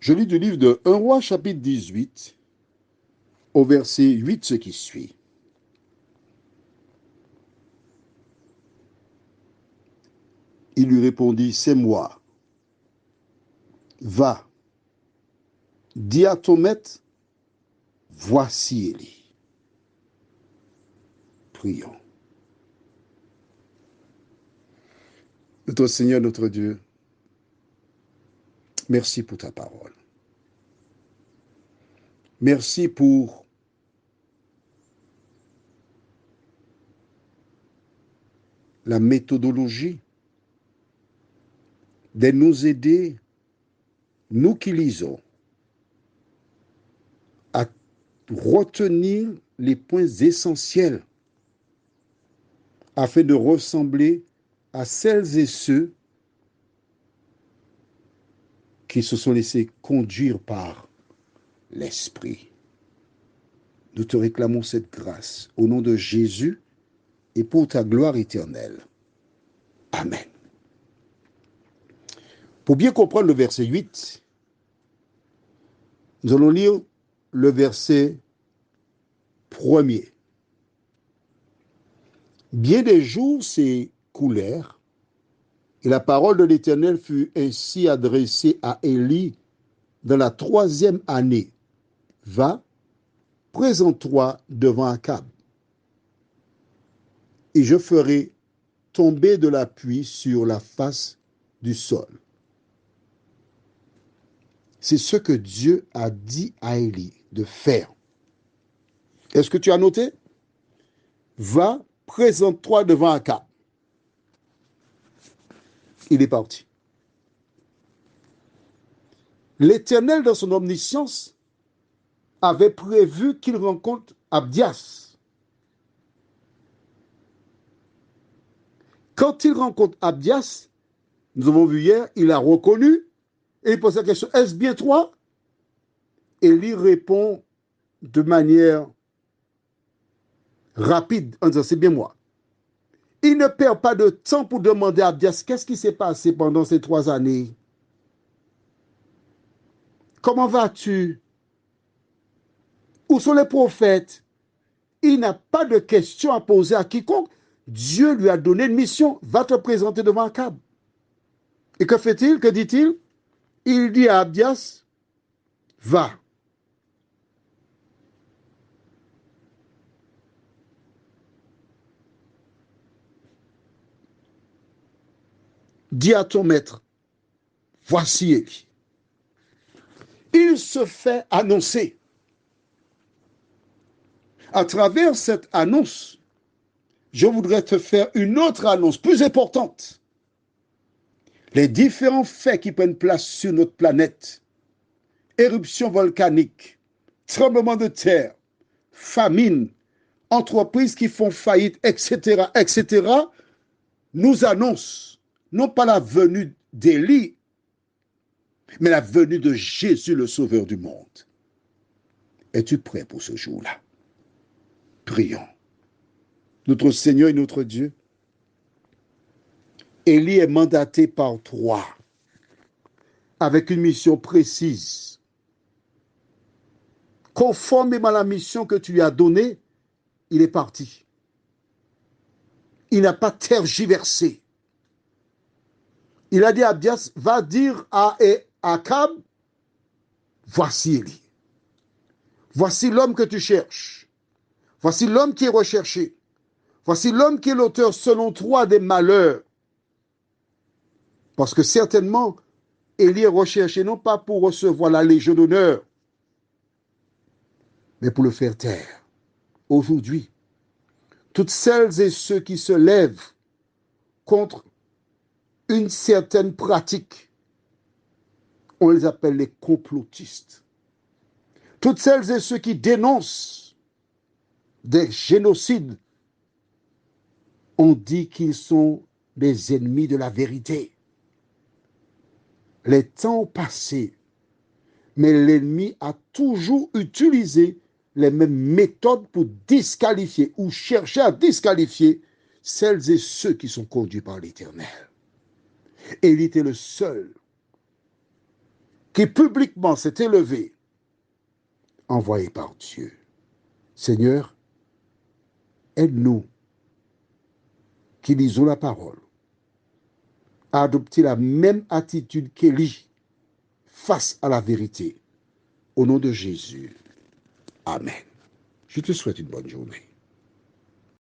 Je lis du livre de 1 Roi chapitre 18 au verset 8 ce qui suit. Il lui répondit, c'est moi. Va, dis à ton maître, voici Élie. Prions. Notre Seigneur, notre Dieu, merci pour ta parole. Merci pour la méthodologie de nous aider, nous qui lisons, à retenir les points essentiels afin de ressembler à celles et ceux qui se sont laissés conduire par l'Esprit. Nous te réclamons cette grâce au nom de Jésus et pour ta gloire éternelle. Amen. Pour bien comprendre le verset 8, nous allons lire le verset 1er. Bien des jours s'écoulèrent, et la parole de l'Éternel fut ainsi adressée à Élie dans la 3e année. Va, présente-toi devant Akab, et je ferai tomber de la pluie sur la face du sol. C'est ce que Dieu a dit à Élie de faire. Est-ce que tu as noté? Va, présente-toi devant Akab. Il est parti. L'Éternel, dans son omniscience, avait prévu qu'il rencontre Abdias. Quand il rencontre Abdias, nous avons vu hier, il a reconnu et il pose la question, est-ce bien toi? Élie répond de manière rapide en disant, c'est bien moi. Il ne perd pas de temps pour demander à Abdias, qu'est-ce qui s'est passé pendant ces 3 années? Comment vas-tu? Où sont les prophètes? Il n'a pas de questions à poser à quiconque. Dieu lui a donné une mission. Va te présenter devant Akab. Et que fait-il? Que dit-il? Il dit à Abdias, va. Dis à ton maître, voici Élie. Il se fait annoncer. À travers cette annonce, je voudrais te faire une autre annonce plus importante. Les différents faits qui prennent place sur notre planète, éruptions volcaniques, tremblements de terre, famine, entreprises qui font faillite, etc., etc., nous annoncent non pas la venue d'Élie, mais la venue de Jésus, le Sauveur du monde. Es-tu prêt pour ce jour-là? Prions. Notre Seigneur et notre Dieu, Élie est mandaté par toi avec une mission précise. Conformément à la mission que tu lui as donnée, il est parti. Il n'a pas tergiversé. Il a dit à Abdias, va dire à Akab, voici Élie. Voici l'homme que tu cherches. Voici l'homme qui est recherché. Voici l'homme qui est l'auteur, selon toi, des malheurs. Parce que certainement, Élie est recherché non pas pour recevoir la Légion d'honneur, mais pour le faire taire. Aujourd'hui, toutes celles et ceux qui se lèvent contre une certaine pratique, on les appelle les complotistes. Toutes celles et ceux qui dénoncent des génocides, on dit qu'ils sont des ennemis de la vérité. Les temps ont passé, mais l'ennemi a toujours utilisé les mêmes méthodes pour disqualifier ou chercher à disqualifier celles et ceux qui sont conduits par l'Éternel. Élie était le seul qui publiquement s'est élevé, envoyé par Dieu. Seigneur, aide-nous qui lisons la parole à adopter la même attitude qu'Élie face à la vérité. Au nom de Jésus. Amen. Je te souhaite une bonne journée.